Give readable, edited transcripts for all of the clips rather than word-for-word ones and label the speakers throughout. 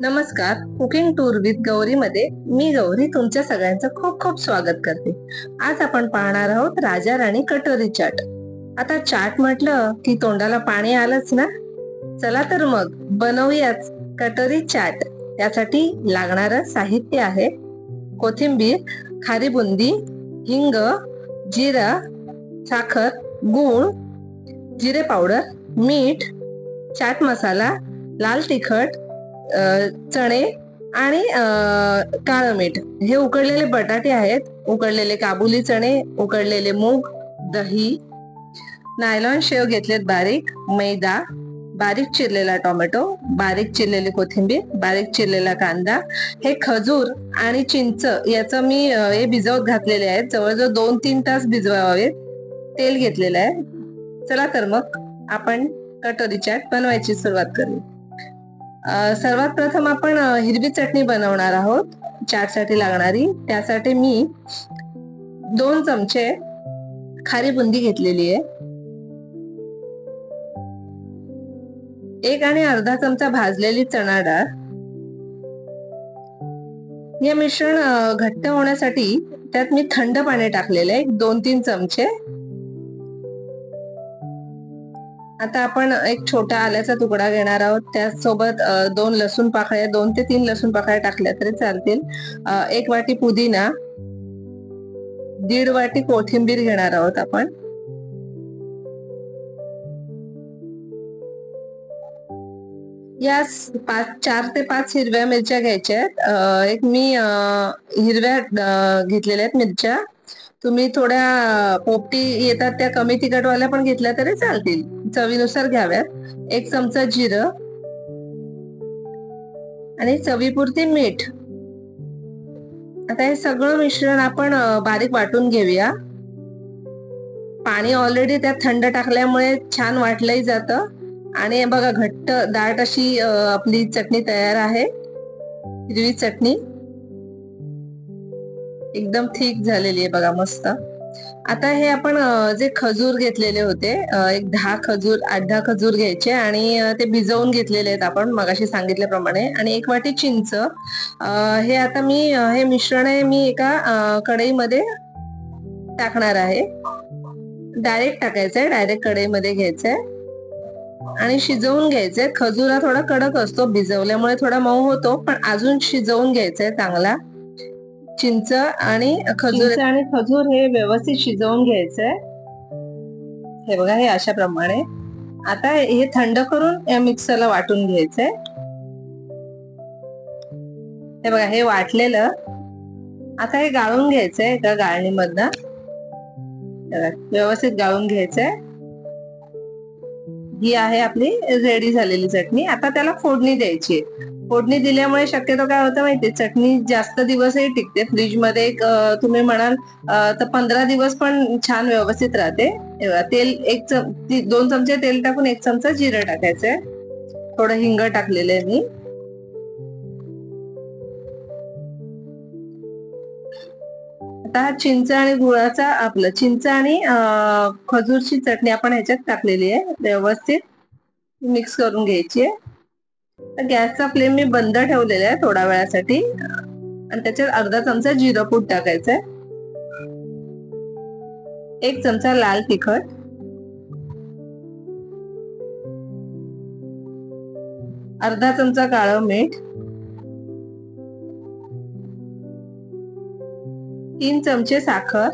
Speaker 1: नमस्कार. Cooking tour with Gauri मध्ये मी गौरी तुमच्या सगळ्यांचं खूप खूप स्वागत करते. आज आपण पाहणार आहोत राजा राणी कटोरी चाट. आता चाट म्हटलं की तोंडाला पाणी आलंच ना. चला तर मग बनवूयाच कटोरी चाट. त्यासाठी लागणारं साहित्य आहे कोथिंबीर, खारी बुंदी, हिंग, जिरा, साखर, गूळ, जिरे पावडर, मीठ, चाट मसाला, लाल तिखट, चणे आणि काळं मीठ. हे उकडलेले बटाटे आहेत, उकडलेले काबुली चणे, उकडलेले मूग, दही, नायलॉन शेव घेतलेत बारीक, मैदा, बारीक चिरलेला टोमॅटो, बारीक चिरलेली कोथिंबीर, बारीक चिरलेला कांदा, हे खजूर आणि चिंच याचं मी हे भिजवत घातलेले आहेत. जवळजवळ 2-3 तास भिजवावे. तेल घेतलेलं आहे. चला तर मग आपण कटोरी चाट बनवायची सुरुवात करू. सर्वात प्रथम आपण हिरवी चटणी बनवणार आहोत चाटसाठी लागणारी. त्यासाठी मी 2 चमचे खारी बुंदी घेतलेली आहे, 1 आणि अर्धा चमचा भाजलेली चणा डाळ. हे मिश्रण घट्ट होण्यासाठी त्यात मी थंड पाणी टाकलेलं आहे, 2-3 चमचे. आता आपण एक छोटा आल्याचा तुकडा घेणार आहोत. त्यासोबत 2 लसूण पाकळ्या, 2 ते 3 लसूण पाकळ्या टाकल्या तरी चालतील. 1 वाटी पुदिना, 1.5 वाटी कोथिंबीर घेणार आहोत आपण. या 4 ते 5 हिरव्या मिरच्या घ्यायच्या आहेत. एक मी हिरव्या घेतलेल्या आहेत मिरच्या. तुम्ही थोड्या पोपटी येतात त्या कमी तिखटवाल्या पण घेतल्या तरी चालतील, चवीनुसार घ्याव्यात. 1 चमचा जिरं आणि चवीपुरती मीठ. आता हे सगळं मिश्रण आपण बारीक वाटून घेऊया. पाणी ऑलरेडी त्यात थंड टाकल्यामुळे छान वाटलंही जातं. आणि बघा घट्ट दाट अशी आपली चटणी तयार आहे. हिरवी चटणी एकदम थिक झालेली आहे बघा, मस्त. आता हे आपण जे खजूर घेतलेले होते, एक 10 खजूर, 8-10 खजूर घ्यायचे आणि ते भिजवून घेतलेले आहेत आपण मगाशी सांगितल्याप्रमाणे. आणि 1 वाटी चिंच. हे आता मी हे मिश्रण आहे मी एका कढईमध्ये टाकणार आहे. डायरेक्ट टाकायचंय, डायरेक्ट कढईमध्ये घ्यायचंय आणि शिजवून घ्यायचंय. खजूर हा थोडा कडक असतो, भिजवल्यामुळे थोडा मऊ होतो, पण अजून शिजवून घ्यायचंय चांगला. चिंच आणि खजूर हे व्यवस्थित शिजवून घ्यायचंय. हे बघा, हे अशा प्रमाणे. आता हे थंड करून या मिक्सरला वाटून घ्यायचंय. हे बघा, हे वाटलेलं. आता हे गाळून घ्यायचंय एका गाळणीमधनं. व्यवस्थित गाळून घ्यायचंय. ही आहे आपली रेडी झालेली चटणी. आता त्याला फोडणी द्यायची. फोडणी दिल्यामुळे शक्यतो काय होतं माहितीये, चटणी जास्त दिवसही टिकते. फ्रीज मध्ये तुम्ही म्हणाल तर 15 दिवस पण छान व्यवस्थित राहते. तेल 2 चमचे तेल टाकून 1 चमचा जिरं टाकायचंय. थोडं हिंग टाकलेलं आहे मी. आता हा चिंच आणि गुळाचा, आपलं चिंच आणि खजूरची चटणी आपण ह्याच्यात टाकलेली आहे. व्यवस्थित मिक्स करून घ्यायची आहे. गॅसचा फ्लेम मी बंद ठेवलेला आहे थोड्या वेळासाठी. आणि त्याच्यात अर्धा चमचा जिरं पूड टाकायचंय, 1 चमचा लाल तिखट, अर्धा चमचा काळं मीठ, 3 चमचे साखर.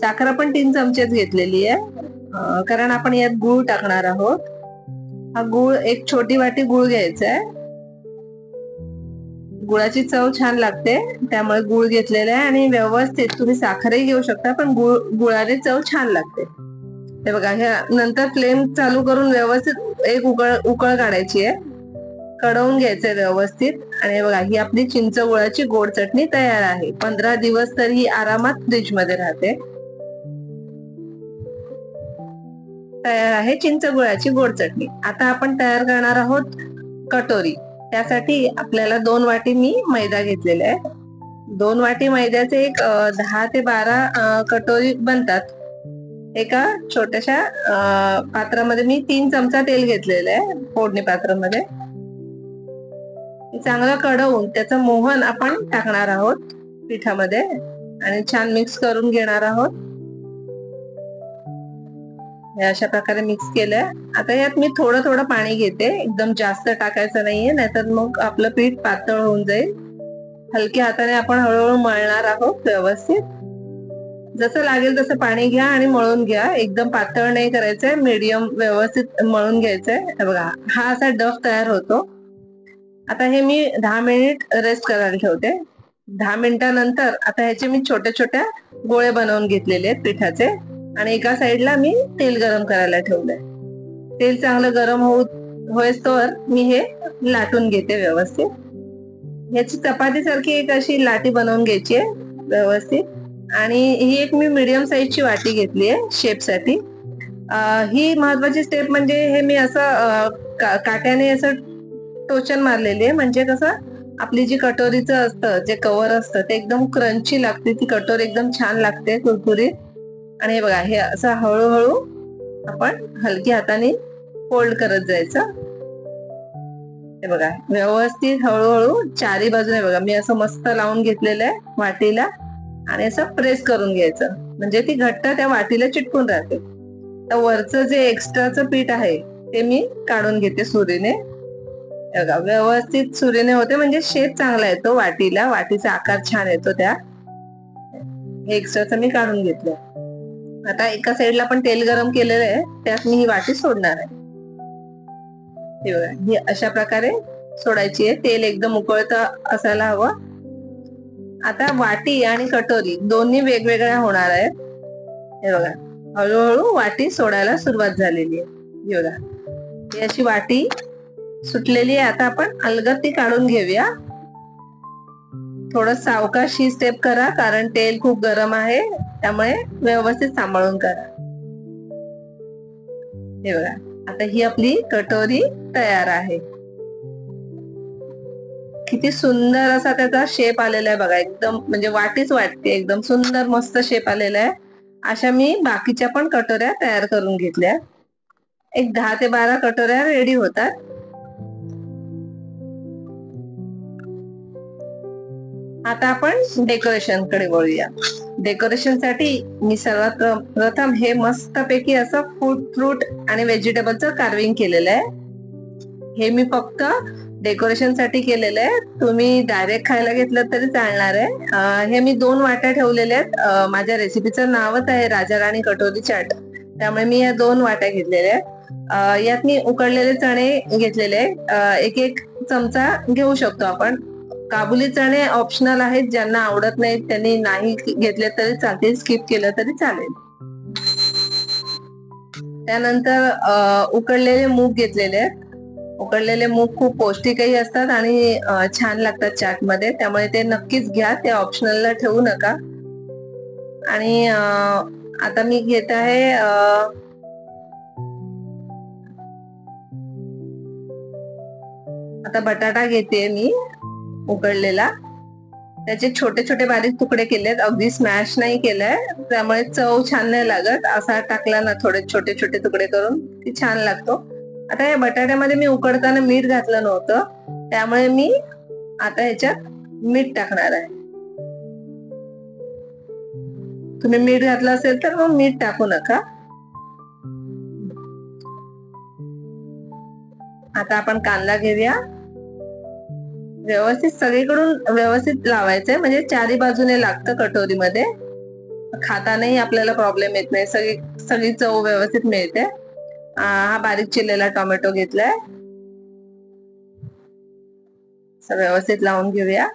Speaker 1: साखर आपण 3 चमचेच घेतलेली आहे, कारण आपण यात गूळ टाकणार आहोत. हा गूळ, 1 छोटी वाटी गूळ घ्यायचा आहे. गुळाची चव छान लागते त्यामुळे गूळ घेतलेला आहे. आणि व्यवस्थित तुम्ही साखरही घेऊ शकता, पण गुळाने चव छान लागते. हे बघा, ह्या नंतर फ्लेम चालू करून व्यवस्थित एक उकळ काढायची आहे. कढवून घ्यायचंय व्यवस्थित. आणि बघा, ही आपली चिंच गुळाची गोड चटणी तयार आहे. 15 दिवस तर ही आरामात फ्रीज मध्ये राहते. तयार आहे चिंच गुळाची गोड चटणी. आता आपण तयार करणार आहोत कटोरी. त्यासाठी आपल्याला 2 वाटी मी मैदा घेतलेला आहे. 2 वाटी मैद्याचे एक 10 ते 12 कटोरी बनतात. एका छोट्याशा पात्रामध्ये मी 3 चमचा तेल घेतलेलं आहे, फोडणी पात्रामध्ये. चांगलं कढवून त्याचं मोहन आपण टाकणार आहोत पिठामध्ये आणि छान मिक्स करून घेणार आहोत. हे अशा प्रकारे मिक्स केलंय. आता यात मी थोडं थोडं पाणी घेते, एकदम जास्त टाकायचं नाहीये, नाहीतर मग आपलं पीठ पातळ होऊन जाईल. हलक्या हाताने आपण हळूहळू मळणार आहोत व्यवस्थित. जसं लागेल तसं पाणी घ्या आणि मळून घ्या. एकदम पातळ नाही करायचंय, मीडियम व्यवस्थित मळून घ्यायचंय. बघा हा असा डफ तयार होतो. आता हे मी 10 मिनिट रेस्ट करायला ठेवते. 10 मिनिटानंतर आता ह्याचे मी छोट्या छोट्या गोळे बनवून घेतलेले आहेत पिठाचे आणि एका साईडला मी तेल गरम करायला ठेवलंय. तेल चांगलं गरम होईस्तोवर मी हे लाटून घेते व्यवस्थित. याची चपाती सारखी एक अशी लाटी बनवून घ्यायची आहे व्यवस्थित. आणि ही एक मी मीडियम साईजची वाटी घेतली आहे शेपसाठी. ही महत्वाची स्टेप म्हणजे हे मी असं काट्याने असं टोचन मारलेली आहे, म्हणजे कसं आपली जी कटोरीचं असतं जे कव्हर असतं ते एकदम क्रंची लागते, ती कटोरी एकदम छान लागते कुरकुरीत. आणि हे बघा हे असं हळूहळू आपण हलक्या हाताने फोल्ड करत जायचं. हे बघा व्यवस्थित हळूहळू चारी बाजूने बघा मी असं मस्त लावून घेतलेलं आहे वाटीला आणि असं प्रेस करून घ्यायचं, म्हणजे ती घट्ट त्या वाटीला चिटकून राहते. तर वरचं जे एक्स्ट्राचं पीठ आहे ते मी काढून घेते सुरीने. बघा व्यवस्थित सुरीने होते, म्हणजे शेप चांगला येतो वाटीला, वाटीचा आकार छान येतो त्या. हे एक्स्ट्राचं मी काढून घेतलं. आता एका साईडला पण तेल गरम केलेलं आहे, त्यात मी ही वाटी सोडणार आहे. हे बघा ही अशा प्रकारे सोडायची आहे. तेल एकदम उकळत असायला हवं. आता वाटी आणि कटोरी दोन्ही वेगवेगळ्या होणार आहेत. हे बघा हळूहळू वाटी सोडायला सुरुवात झालेली आहे. हे बघा ही अशी वाटी सुटलेली आहे. आता आपण अलगद ती काढून घेऊया. थोडं सावकाश ही स्टेप करा, कारण तेल खूप गरम आहे, त्यामुळे व्यवस्थित सांभाळून करा. हे बघा आता ही आपली कटोरी तयार आहे. किती सुंदर असा त्याचा शेप आलेला आहे बघा, एकदम म्हणजे वाटीच वाटते, एकदम सुंदर मस्त शेप आलेला आहे. अशा मी बाकीच्या पण कटोऱ्या तयार करून घेतल्या. एक 10 ते 12 कटोऱ्या रेडी होतात. आता आपण डेकोरेशन कडे वळूया. डेकोरेशन साठी मी सर्वात प्रथम हे मस्तपैकी असं फ्रूट आणि व्हेजिटेबलचं कार्विंग केलेलं आहे. हे मी फक्त डेकोरेशन साठी केलेलं आहे. तुम्ही डायरेक्ट खायला घेतलं तरी चालणार आहे. हे मी 2 वाट्या ठेवलेल्या आहेत. माझ्या रेसिपीचं नावच आहे राजा राणी कटोरी चाट, त्यामुळे मी या 2 वाट्या घेतलेल्या आहेत. यात मी उकडलेले चणे घेतलेले आहेत. एक एक चमचा घेऊ शकतो आपण. काबुली चणे ऑप्शनल आहेत, ज्यांना आवडत नाहीत त्यांनी नाही घेतले तरी चालतील, स्किप केलं तरी चालेल. त्यानंतर उकडलेले मूग घेतलेले आहेत. उकडलेले मूग खूप पौष्टिकही असतात आणि छान लागतात चाट मध्ये, त्यामुळे ते नक्कीच घ्या, ते ऑप्शनलला ठेवू नका. आणि आता मी घेत आहे आता बटाटा घेते मी उकडलेला. त्याचे छोटे छोटे बारीक तुकडे केलेत, अगदी स्मॅश नाही केलंय, त्यामुळे चव छान नाही लागत. असा टाकला ना थोडे छोटे छोटे तुकडे करून की छान लागतो. आता या बटाट्यामध्ये मी उकडताना मीठ घातलं नव्हतं, त्यामुळे मी आता ह्याच्यात मीठ टाकणार आहे. तुम्ही मीठ घातलं असेल तर मग मीठ टाकू नका. आता आपण कांदा घेऊया. व्यवस्थित सगळीकडून व्यवस्थित लावायचंय, म्हणजे चारी बाजूने लागतं कटोरीमध्ये. खातानाही आपल्याला प्रॉब्लेम येत नाही, सगळी चव व्यवस्थित मिळते. हा बारीक चिरलेला टोमॅटो घेतलाय, व्यवस्थित लावून घेऊया.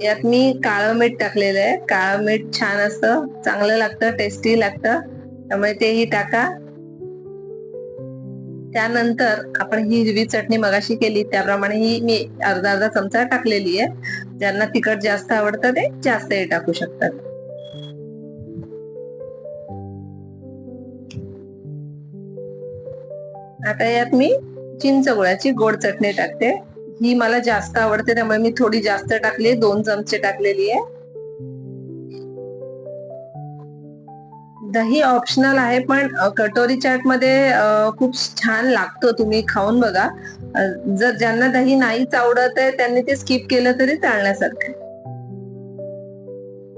Speaker 1: यात मी काळं मीठ टाकलेलं आहे. काळं मीठ छान असतं, चांगलं लागतं, टेस्टी लागतं, त्यामुळे तेही टाका. त्यानंतर आपण ही हिरवी चटणी मगाशी केली त्याप्रमाणे ही मी अर्धा चमचा टाकलेली आहे. ज्यांना तिखट जास्त आवडतं ते जास्तही टाकू शकतात. आता यात मी चिंच गुळाची गोड चटणी टाकते. ही मला जास्त आवडते, त्यामुळे मी थोडी जास्त टाकली, 2 चमचे टाकलेली आहे. दही ऑप्शनल आहे, पण कटोरी चाट मध्ये खूप छान लागतो, तुम्ही खाऊन बघा. जर ज्यांना दही नाहीच आवडत आहे त्यांनी ते स्किप केलं तरी चालण्यासारखं आहे.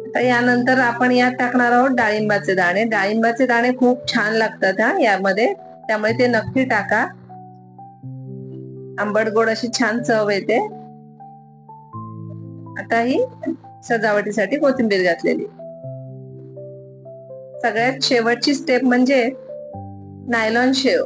Speaker 1: आता यानंतर आपण यात टाकणार आहोत डाळिंबाचे दाणे. डाळिंबाचे दाणे खूप छान लागतात यामध्ये, त्यामुळे ते नक्की टाका. आंबट गोड अशी छान चव येते. आता ही सजावटीसाठी कोथिंबीर घातलेली. सगळ्यात शेवटची स्टेप म्हणजे नायलॉन शेव.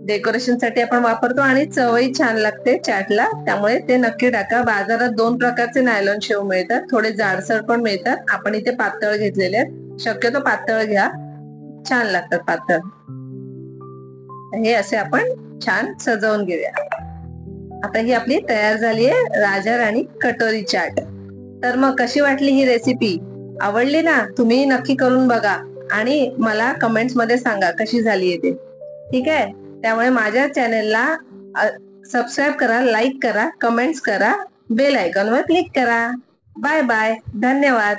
Speaker 1: डेकोरेशन साठी आपण वापरतो आणि चवही छान लागते चाटला, त्यामुळे ते नक्की टाका. बाजारात 2 प्रकारचे नायलॉन शेव मिळतात, थोडे जाडसर पण मिळतात. आपण इथे पातळ घेतलेले आहेत, शक्यतो पातळ घ्या, छान लागतात पातळ. हे असे आपण छान सजवून घेऊया. आता ही आपली तयार झाली आहे राजा राणी कटोरी चाट. तर मग कशी वाटली ही रेसिपी? आवडली ना? तुम्ही नक्की करून बघा आणि मला कमेंट्स मध्ये सांगा कशी झाली आहे ते. ठीक आहे, त्यामुळे माझ्या चॅनेलला सबस्क्राईब करा, लाईक करा, कमेंट्स करा, बेल आयकॉनवर क्लिक करा. बाय बाय, धन्यवाद.